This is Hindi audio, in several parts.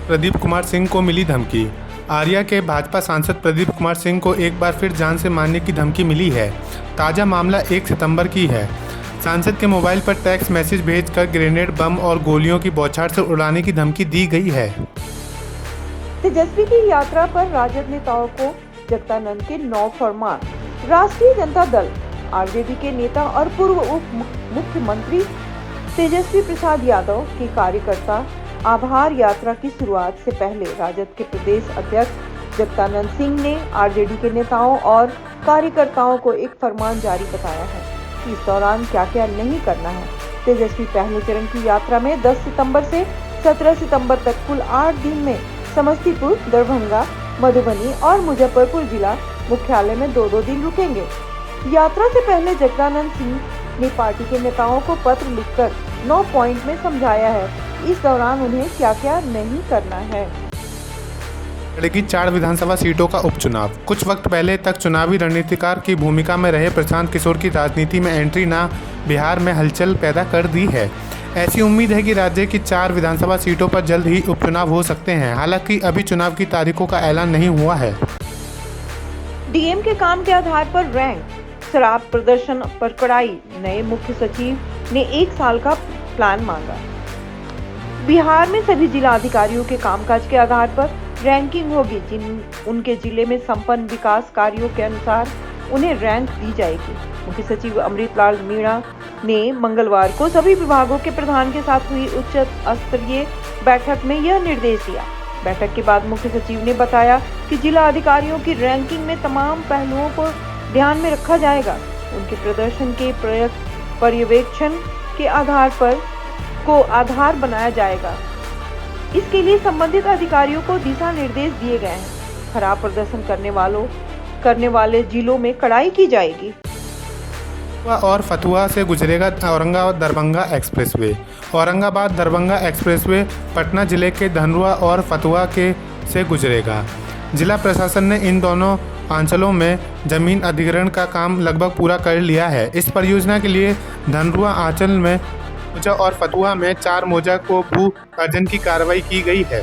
प्रदीप कुमार सिंह को मिली धमकी। आर्या के भाजपा सांसद प्रदीप कुमार सिंह को एक बार फिर जान से मारने की धमकी मिली है। ताज़ा मामला 1 सितंबर की है। सांसद के मोबाइल पर टेक्स्ट मैसेज भेजकर ग्रेनेड, बम और गोलियों की बौछार से उड़ाने की धमकी दी गई है। तेजस्वी की यात्रा पर राजद नेताओं को जगदानंद के 9 फरमान। राष्ट्रीय जनता दल आरजेडी के नेता और पूर्व उप मुख्यमंत्री तेजस्वी प्रसाद यादव के कार्यकर्ता आभार यात्रा की शुरुआत से पहले राजद के प्रदेश अध्यक्ष जगदानंद सिंह ने आरजेडी के नेताओं और कार्यकर्ताओं को एक फरमान जारी बताया है कि इस दौरान क्या क्या नहीं करना है। तेजस्वी पहले चरण की यात्रा में 10 सितंबर से 17 सितंबर तक कुल 8 दिन में समस्तीपुर, दरभंगा, मधुबनी और मुजफ्फरपुर जिला मुख्यालय में 2-2 दिन रुकेंगे। यात्रा से पहले जगदानंद सिंह ने पार्टी के नेताओं को पत्र लिखकर 9 पॉइंट में समझाया है इस दौरान उन्हें क्या क्या नहीं करना है। लड़ेगी 4 विधानसभा सीटों का उपचुनाव। कुछ वक्त पहले तक चुनावी रणनीतिकार की भूमिका में रहे प्रशांत किशोर की राजनीति में एंट्री ने बिहार में हलचल पैदा कर दी है। ऐसी उम्मीद है कि राज्य की 4 विधानसभा सीटों पर जल्द ही उपचुनाव हो सकते हैं। हालांकि अभी चुनाव की तारीखों का ऐलान नहीं हुआ है। डीएम के काम के आधार पर रैंक, शराब प्रदर्शन पर कड़ाई। नए मुख्य सचिव ने 1 साल का प्लान मांगा। बिहार में सभी जिला अधिकारियों के कामकाज के आधार पर रैंकिंग होगी। जिन उनके जिले में संपन्न विकास कार्यों के अनुसार उन्हें रैंक दी जाएगी। मुख्य सचिव अमृतलाल मीणा ने मंगलवार को सभी विभागों के प्रधान के साथ हुई उच्च स्तरीय बैठक में यह निर्देश दिया। बैठक के बाद मुख्य सचिव ने बताया कि जिला अधिकारियों की रैंकिंग में तमाम पहलुओं को ध्यान में रखा जाएगा। उनके प्रदर्शन के पर्यवेक्षण के आधार बनाया जाएगा। इसके लिए संबंधित अधिकारियों को दिशा निर्देश दिए गए हैं। खराब प्रदर्शन करने वाले जिलों में कड़ाई की जाएगी। और फतुहा से गुजरेगा औरंगाबाद दरभंगा एक्सप्रेसवे। औरंगाबाद दरभंगा एक्सप्रेसवे पटना जिले के धनरूआ और फतुहा से गुजरेगा। जिला प्रशासन ने इन दोनों अंचलों में जमीन अधिग्रहण का काम लगभग पूरा कर लिया है। इस परियोजना के लिए धनरूआ अंचल में मोजा और फतुहा में 4 मोजा को भू अर्जन की कार्रवाई की गई है।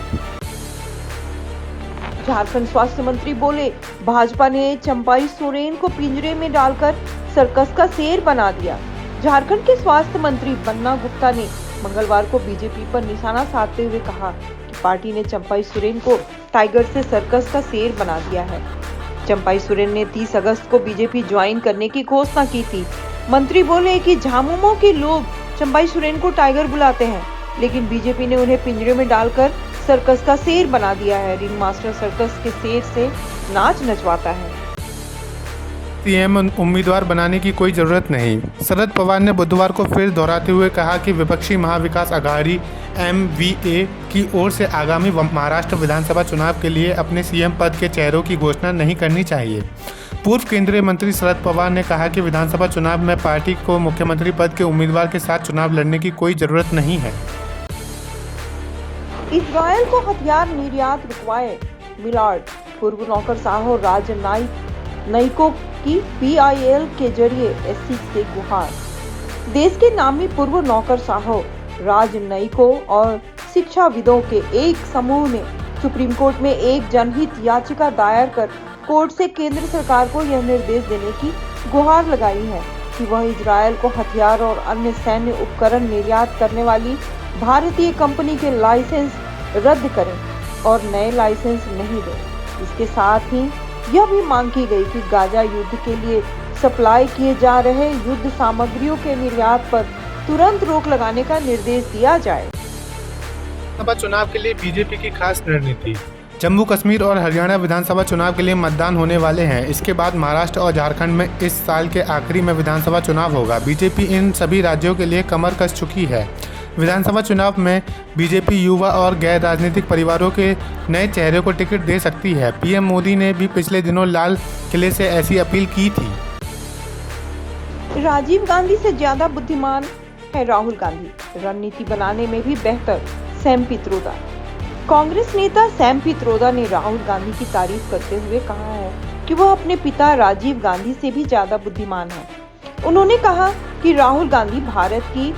झारखंड स्वास्थ्य मंत्री बोले, भाजपा ने चंपाई सोरेन को पिंजरे में डालकर सर्कस का शेर बना दिया। झारखंड के स्वास्थ्य मंत्री बन्ना गुप्ता ने मंगलवार को बीजेपी पर निशाना साधते हुए कहा कि पार्टी ने चंपाई सोरेन को टाइगर से सर्कस का शेर बना दिया है। चंपाई सोरेन ने 30 अगस्त को बीजेपी ज्वाइन करने की घोषणा की थी। मंत्री बोले कि झामुमो के लोग चंपाई सोरेन को टाइगर बुलाते हैं, लेकिन बीजेपी ने उन्हें पिंजरे में डालकर सर्कस का शेर बना दिया है। रिंग मास्टर सर्कस के शेर से नाच नचवाता है। सीएम उम्मीदवार बनाने की कोई जरूरत नहीं। शरद पवार ने बुधवार को फिर दोहराते हुए कहा कि विपक्षी महाविकास आघाड़ी MVA की ओर से आगामी महाराष्ट्र विधानसभा चुनाव के लिए अपने सीएम पद के चेहरों की घोषणा नहीं करनी चाहिए। पूर्व केंद्रीय मंत्री शरद पवार ने कहा कि विधानसभा चुनाव में पार्टी को मुख्यमंत्री पद के उम्मीदवार के साथ चुनाव लड़ने की कोई जरूरत नहीं है। इजरायल को हथियार निर्यात रुकवाए मिलार्ड। पूर्व नौकरशाह राज नाइको की PIL के जरिए SC से गुहार। देश के नामी पूर्व नौकरशाह राज नाइको और शिक्षाविदों के एक समूह ने सुप्रीम कोर्ट में एक जनहित याचिका दायर कर कोर्ट से केंद्र सरकार को यह निर्देश देने की गुहार लगाई है कि वह इजरायल को हथियार और अन्य सैन्य उपकरण निर्यात करने वाली भारतीय कंपनी के लाइसेंस रद्द करें और नए लाइसेंस नहीं दें। इसके साथ ही यह भी मांग की गई कि गाजा युद्ध के लिए सप्लाई किए जा रहे युद्ध सामग्रियों के निर्यात पर तुरंत रोक लगाने का निर्देश दिया जाए। विधानसभा चुनाव के लिए बीजेपी की खास रणनीति। जम्मू कश्मीर और हरियाणा विधानसभा चुनाव के लिए मतदान होने वाले हैं। इसके बाद महाराष्ट्र और झारखंड में इस साल के आखिरी में विधानसभा चुनाव होगा। बीजेपी इन सभी राज्यों के लिए कमर कस चुकी है। विधानसभा चुनाव में बीजेपी युवा और गैर राजनीतिक परिवारों के नए चेहरे को टिकट दे सकती है। पीएम मोदी ने भी पिछले दिनों लाल किले से ऐसी अपील की थी। राजीव गांधी से ज्यादा बुद्धिमान है राहुल गांधी, रणनीति बनाने में भी बेहतर। सैम पित्रोदा। कांग्रेस नेता सैम पित्रोदा ने राहुल गांधी की तारीफ करते हुए कहा है कि वह अपने पिता राजीव गांधी से भी ज्यादा बुद्धिमान है। उन्होंने कहा कि राहुल गांधी भारत की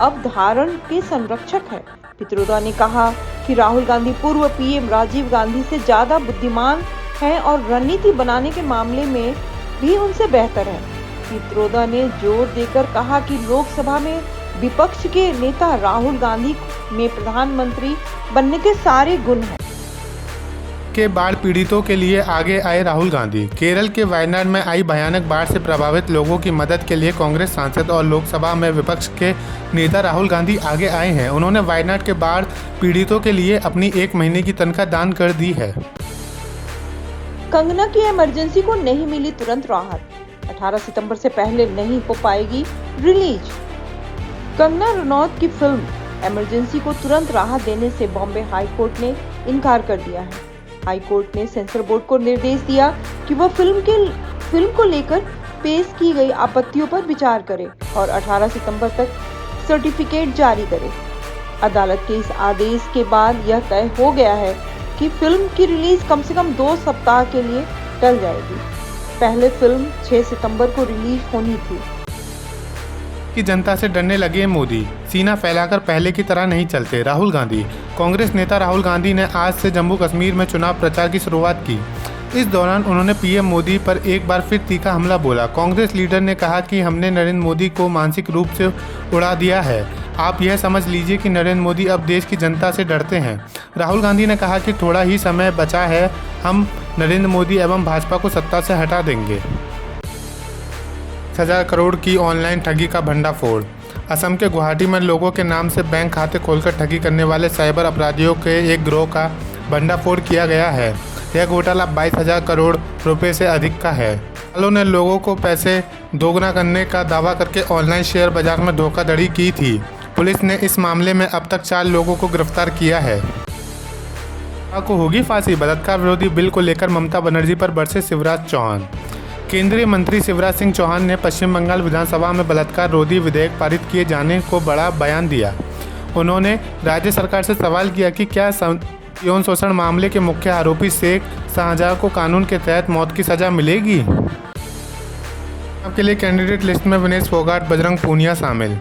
अवधारण के संरक्षक है। पित्रोदा ने कहा कि राहुल गांधी पूर्व पीएम राजीव गांधी से ज्यादा बुद्धिमान हैं और रणनीति बनाने के मामले में भी उनसे बेहतर है। पित्रोदा ने जोर देकर कहा कि लोकसभा में विपक्ष के नेता राहुल गांधी में प्रधानमंत्री बनने के सारे गुण हैं। के बाढ़ पीड़ितों के लिए आगे आए राहुल गांधी। केरल के वायनाड में आई भयानक बाढ़ से प्रभावित लोगों की मदद के लिए कांग्रेस सांसद और लोकसभा में विपक्ष के नेता राहुल गांधी आगे आए हैं। उन्होंने वायनाड के बाढ़ पीड़ितों के लिए अपनी 1 महीने की तनख्वाह दान कर दी है। कंगना की इमरजेंसी को नहीं मिली तुरंत राहत, 18 सितंबर से पहले नहीं हो पाएगी रिलीज। कंगना रनौत की फिल्म इमरजेंसी को तुरंत राहत देने से बॉम्बे हाई कोर्ट ने इनकार कर दिया है। हाई कोर्ट ने सेंसर बोर्ड को निर्देश दिया कि वह फिल्म को लेकर पेश की गई आपत्तियों पर विचार करे और 18 सितंबर तक सर्टिफिकेट जारी करे। अदालत के इस आदेश के बाद यह तय हो गया है कि फिल्म की रिलीज कम से कम 2 सप्ताह के लिए टल जाएगी। पहले फिल्म 6 सितंबर को रिलीज होनी थी। कि जनता से डरने लगे मोदी, सीना फैलाकर पहले की तरह नहीं चलते। राहुल गांधी। कांग्रेस नेता राहुल गांधी ने आज से जम्मू कश्मीर में चुनाव प्रचार की शुरुआत की। इस दौरान उन्होंने पीएम मोदी पर एक बार फिर तीखा हमला बोला। कांग्रेस लीडर ने कहा कि हमने नरेंद्र मोदी को मानसिक रूप से उड़ा दिया है। आप यह समझ लीजिए कि नरेंद्र मोदी अब देश की जनता से डरते हैं। राहुल गांधी ने कहा कि थोड़ा ही समय बचा है, हम नरेंद्र मोदी एवं भाजपा को सत्ता से हटा देंगे। 1000 करोड़ की ऑनलाइन ठगी का भंडाफोड़। असम के गुवाहाटी में लोगों के नाम से बैंक खाते खोलकर ठगी करने वाले साइबर अपराधियों के एक गिरोह का भंडाफोड़ किया गया है। यह घोटाला 22,000 करोड़ रुपए से अधिक का है। वालों ने लोगों को पैसे दोगुना करने का दावा करके ऑनलाइन शेयर बाजार में धोखाधड़ी की थी। पुलिस ने इस मामले में अब तक 4 लोगों को गिरफ्तार किया है। को होगी फांसी। बलात्कार विरोधी बिल को लेकर ममता बनर्जी पर बरसे शिवराज चौहान। केंद्रीय मंत्री शिवराज सिंह चौहान ने पश्चिम बंगाल विधानसभा में बलात्कार रोधी विधेयक पारित किए जाने को बड़ा बयान दिया। उन्होंने राज्य सरकार से सवाल किया कि क्या यौन शोषण मामले के मुख्य आरोपी शेख शाहजहां को कानून के तहत मौत की सजा मिलेगी। आपके लिए कैंडिडेट लिस्ट में विनेश फोगाट, बजरंग पूनिया शामिल।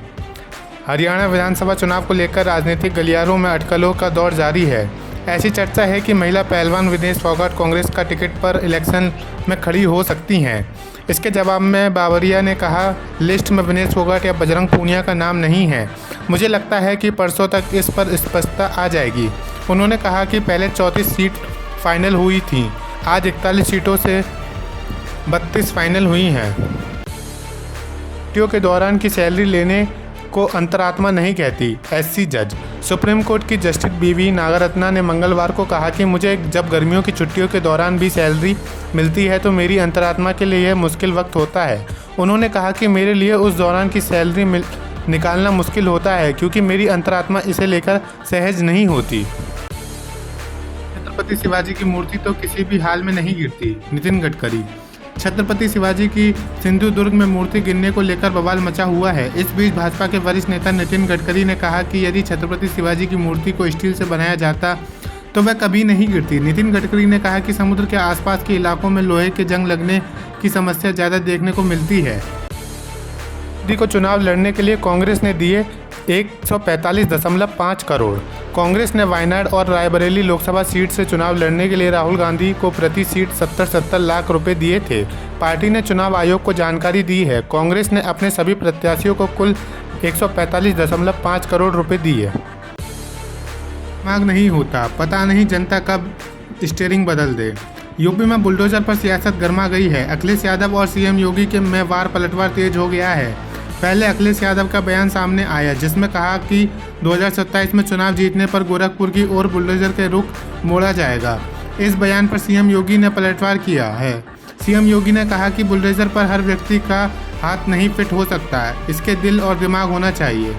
हरियाणा विधानसभा चुनाव को लेकर राजनीतिक गलियारों में अटकलों का दौर जारी है। ऐसी चर्चा है कि महिला पहलवान विनेश फोगाट कांग्रेस का टिकट पर इलेक्शन में खड़ी हो सकती हैं। इसके जवाब में बावरिया ने कहा, लिस्ट में विनेश फोगाट या बजरंग पूनिया का नाम नहीं है। मुझे लगता है कि परसों तक इस पर स्पष्टता आ जाएगी। उन्होंने कहा कि पहले 34 सीट फाइनल हुई थी, आज 41 सीटों से 32 फाइनल हुई हैं। छुट्टियों के दौरान की सैलरी लेने को अंतरात्मा नहीं कहती, एससी जज। सुप्रीम कोर्ट की जस्टिस बीवी नागरत्ना ने मंगलवार को कहा कि मुझे जब गर्मियों की छुट्टियों के दौरान भी सैलरी मिलती है तो मेरी अंतरात्मा के लिए यह मुश्किल वक्त होता है। उन्होंने कहा कि मेरे लिए उस दौरान की सैलरी निकालना मुश्किल होता है क्योंकि मेरी अंतरात्मा इसे लेकर सहज नहीं होती। छत्रपति शिवाजी की मूर्ति तो किसी भी हाल में नहीं गिरती, नितिन गडकरी। छत्रपति शिवाजी की सिंधुदुर्ग में मूर्ति गिरने को लेकर बवाल मचा हुआ है। इस बीच भाजपा के वरिष्ठ नेता नितिन गडकरी ने कहा कि यदि छत्रपति शिवाजी की मूर्ति को स्टील से बनाया जाता तो वह कभी नहीं गिरती। नितिन गडकरी ने कहा कि समुद्र के आसपास के इलाकों में लोहे के जंग लगने की समस्या ज़्यादा देखने को मिलती है। मोदी को चुनाव लड़ने के लिए कांग्रेस ने दिए 145.5 करोड़। कांग्रेस ने वायनाड और रायबरेली लोकसभा सीट से चुनाव लड़ने के लिए राहुल गांधी को प्रति सीट 70 लाख रुपए दिए थे। पार्टी ने चुनाव आयोग को जानकारी दी है। कांग्रेस ने अपने सभी प्रत्याशियों को कुल 145.5 करोड़ रुपए दिए। दिमाग नहीं होता, पता नहीं जनता कब स्टीयरिंग बदल दे। यूपी में बुलडोजर पर सियासत गर्मा गई है। अखिलेश यादव और सीएम योगी के में वार पलटवार तेज हो गया है। पहले अखिलेश यादव का बयान सामने आया जिसमें कहा कि 2027 में चुनाव जीतने पर गोरखपुर की ओर बुलडोजर के रुख मोड़ा जाएगा। इस बयान पर सीएम योगी ने पलटवार किया है। सीएम योगी ने कहा कि बुलडोजर पर हर व्यक्ति का हाथ नहीं फिट हो सकता है, इसके दिल और दिमाग होना चाहिए।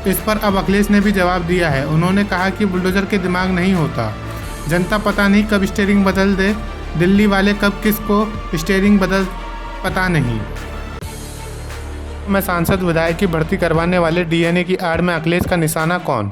इस पर अब अखिलेश ने भी जवाब दिया है। उन्होंने कहा कि बुलडोजर के दिमाग नहीं होता, जनता पता नहीं कब स्टीयरिंग बदल दे, दिल्ली वाले कब किसको स्टीयरिंग बदल पता नहीं। में सांसद विधायक की भर्ती करवाने वाले डीएनए की आड़ में अखिलेश का निशाना कौन?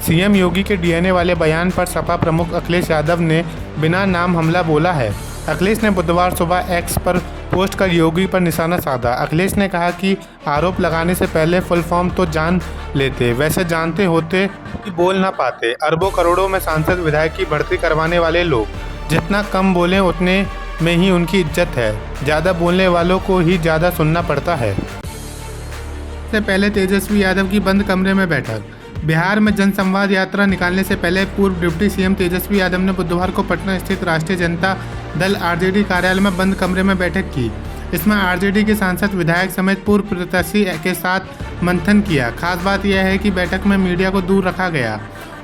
सीएम योगी के डीएनए वाले बयान पर सपा प्रमुख अखिलेश यादव ने बिना नाम हमला बोला है। अखिलेश ने बुधवार सुबह एक्स पर पोस्ट कर योगी पर निशाना साधा। अखिलेश ने कहा कि आरोप लगाने से पहले फुल फॉर्म तो जान लेते, वैसे जानते होते कि बोल ना पाते। अरबों करोड़ों में सांसद विधायक की बढ़ती करवाने वाले लोग जितना कम बोलें उतने में ही उनकी इज्जत है। ज़्यादा बोलने वालों को ही ज़्यादा सुनना पड़ता है। इससे पहले तेजस्वी यादव की बंद कमरे में बैठक। बिहार में जनसंवाद यात्रा निकालने से पहले पूर्व डिप्टी सीएम तेजस्वी यादव ने बुधवार को पटना स्थित राष्ट्रीय जनता दल आरजेडी कार्यालय में बंद कमरे में बैठक की। इसमें आरजेडी के सांसद विधायक समेत पूर्व प्रत्याशी के साथ मंथन किया। खास बात यह है कि बैठक में मीडिया को दूर रखा गया,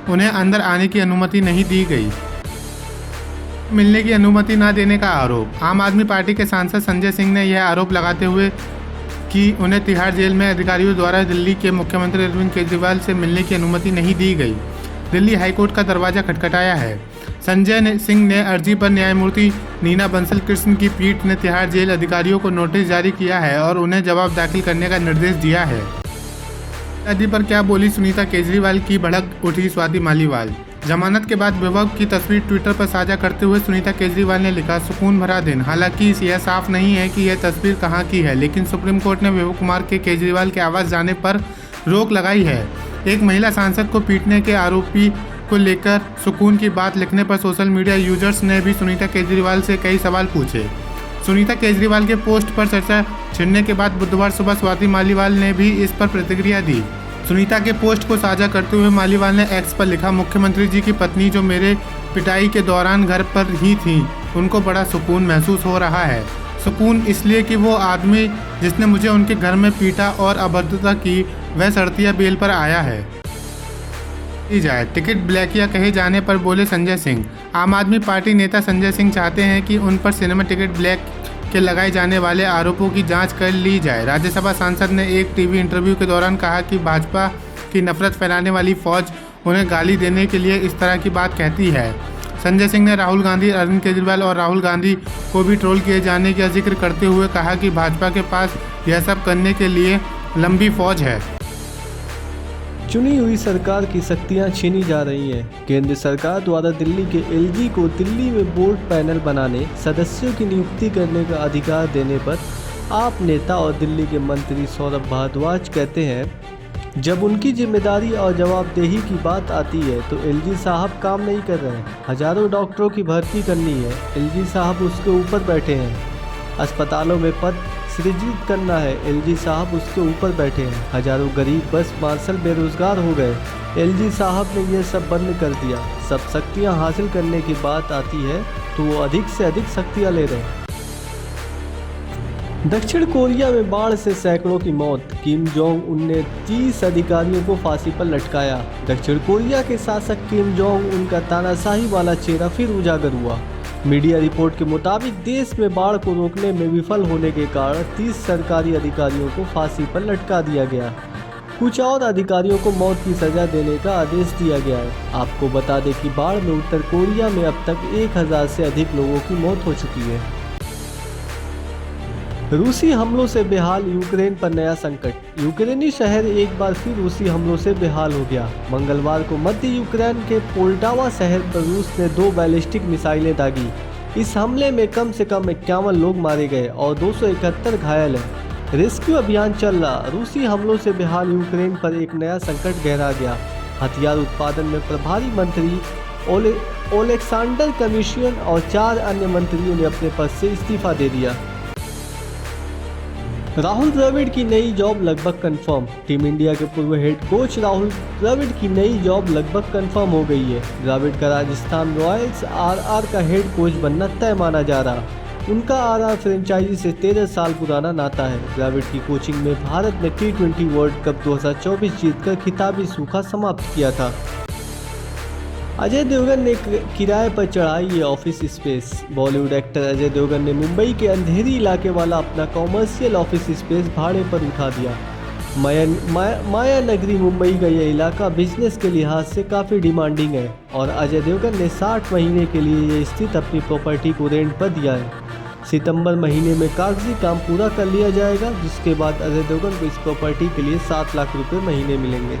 उन्हें अंदर आने की अनुमति नहीं दी गई। मिलने की अनुमति न देने का आरोप। आम आदमी पार्टी के सांसद संजय सिंह ने यह आरोप लगाते हुए कि उन्हें तिहाड़ जेल में अधिकारियों द्वारा दिल्ली के मुख्यमंत्री अरविंद केजरीवाल से मिलने की अनुमति नहीं दी गई। दिल्ली हाईकोर्ट का दरवाजा खटखटाया है। संजय सिंह ने अर्जी पर न्यायमूर्ति नीना बंसल कृष्ण की पीठ ने तिहाड़ जेल अधिकारियों को नोटिस जारी किया है और उन्हें जवाब दाखिल करने का निर्देश दिया है। शादी पर क्या बोली सुनीता केजरीवाल की भड़क उठी स्वाति मालीवाल। जमानत के बाद विभव की तस्वीर ट्विटर पर साझा करते हुए सुनीता केजरीवाल ने लिखा, सुकून भरा दिन। हालांकि यह साफ नहीं है कि यह तस्वीर कहां की है, लेकिन सुप्रीम कोर्ट ने विभव कुमार के केजरीवाल के आवास जाने पर रोक लगाई है। एक महिला सांसद को पीटने के आरोपी को लेकर सुकून की बात लिखने पर सोशल मीडिया यूजर्स ने भी सुनीता केजरीवाल से कई सवाल पूछे। सुनीता केजरीवाल के पोस्ट पर चर्चा छिड़ने के बाद बुधवार सुबह स्वाति मालीवाल ने भी इस पर प्रतिक्रिया दी। सुनीता के पोस्ट को साझा करते हुए मालीवाल ने एक्स पर लिखा, मुख्यमंत्री जी की पत्नी जो मेरे पिटाई के दौरान घर पर ही थी, उनको बड़ा सुकून महसूस हो रहा है। सुकून इसलिए कि वो आदमी जिसने मुझे उनके घर में पीटा और अभद्रता की, वह सड़तिया बेल पर आया है। जाए टिकट ब्लैकिया कहे जाने पर बोले संजय सिंह। आम आदमी पार्टी नेता संजय सिंह चाहते हैं कि उन पर सिनेमा टिकट ब्लैक के लगाए जाने वाले आरोपों की जांच कर ली जाए। राज्यसभा सांसद ने एक टीवी इंटरव्यू के दौरान कहा कि भाजपा की नफरत फैलाने वाली फौज उन्हें गाली देने के लिए इस तरह की बात कहती है। संजय सिंह ने राहुल गांधी, अरविंद केजरीवाल और राहुल गांधी को भी ट्रोल किए जाने का जिक्र करते हुए कहा कि भाजपा के पास यह सब करने के लिए लंबी फौज है। चुनी हुई सरकार की शक्तियां छीनी जा रही हैं। केंद्र सरकार द्वारा दिल्ली के एलजी को दिल्ली में बोर्ड पैनल बनाने, सदस्यों की नियुक्ति करने का अधिकार देने पर आप नेता और दिल्ली के मंत्री सौरभ भारद्वाज कहते हैं, जब उनकी जिम्मेदारी और जवाबदेही की बात आती है तो एलजी साहब काम नहीं कर रहे हैं। हजारों डॉक्टरों की भर्ती करनी है, एलजी साहब उसके ऊपर बैठे हैं। अस्पतालों में पद सृजित करना है, एलजी साहब उसके ऊपर बैठे हैं। हजारों गरीब बस मार्शल बेरोजगार हो गए, एलजी साहब ने यह सब बंद कर दिया। सब शक्तियां हासिल करने की बात आती है तो वो अधिक से अधिक शक्तियां ले रहे हैं। दक्षिण कोरिया में बाढ़ से सैकड़ों की मौत। किम जोंग उन ने 30 अधिकारियों को फांसी पर लटकाया। दक्षिण कोरिया के शासक किम जोंग उन का तानाशाही वाला चेहरा फिर उजागर हुआ। मीडिया रिपोर्ट के मुताबिक देश में बाढ़ को रोकने में विफल होने के कारण 30 सरकारी अधिकारियों को फांसी पर लटका दिया गया। कुछ और अधिकारियों को मौत की सजा देने का आदेश दिया गया है। आपको बता दें कि बाढ़ में उत्तर कोरिया में अब तक 1000 से अधिक लोगों की मौत हो चुकी है। रूसी हमलों से बेहाल यूक्रेन पर नया संकट। यूक्रेनी शहर एक बार फिर रूसी हमलों से बेहाल हो गया। मंगलवार को मध्य यूक्रेन के पोल्टावा शहर पर रूस ने 2 बैलिस्टिक मिसाइलें दागी। इस हमले में कम से कम 51 लोग मारे गए और 271 घायल हैं। रेस्क्यू अभियान चल रहा। रूसी हमलों से बेहाल यूक्रेन पर एक नया संकट गहरा गया। हथियार उत्पादन में प्रभारी मंत्री ओलेक्सांडर कमिशियन और 4 अन्य मंत्रियों ने अपने पद से इस्तीफा दे दिया। राहुल द्रविड़ की नई जॉब लगभग कंफर्म। टीम इंडिया के पूर्व हेड कोच राहुल द्रविड़ की नई जॉब लगभग कंफर्म हो गई है। द्रविड़ का राजस्थान रॉयल्स आरआर का हेड कोच बनना तय माना जा रहा। उनका आरआर फ्रेंचाइजी से 13 साल पुराना नाता है। द्रविड़ की कोचिंग में भारत ने T20 वर्ल्ड कप 2024 जीतकर खिताबी सूखा समाप्त किया था। अजय देवगन ने किराए पर चढ़ाई ये office space. Bollywood actor Ajay Devgn ने मुंबई के अंधेरी इलाके वाला अपना कॉमर्शियल ऑफिस स्पेस भाड़े पर उठा दिया। माया नगरी मुंबई का यह इलाका बिजनेस के लिहाज से काफ़ी डिमांडिंग है और अजय देवगन ने 60 महीने के लिए ये स्थित अपनी प्रॉपर्टी को रेंट पर दिया है। सितंबर महीने में कागजी काम पूरा कर लिया जाएगा, जिसके बाद अजय देवगन को इस प्रॉपर्टी के लिए 7 लाख रुपए महीने मिलेंगे।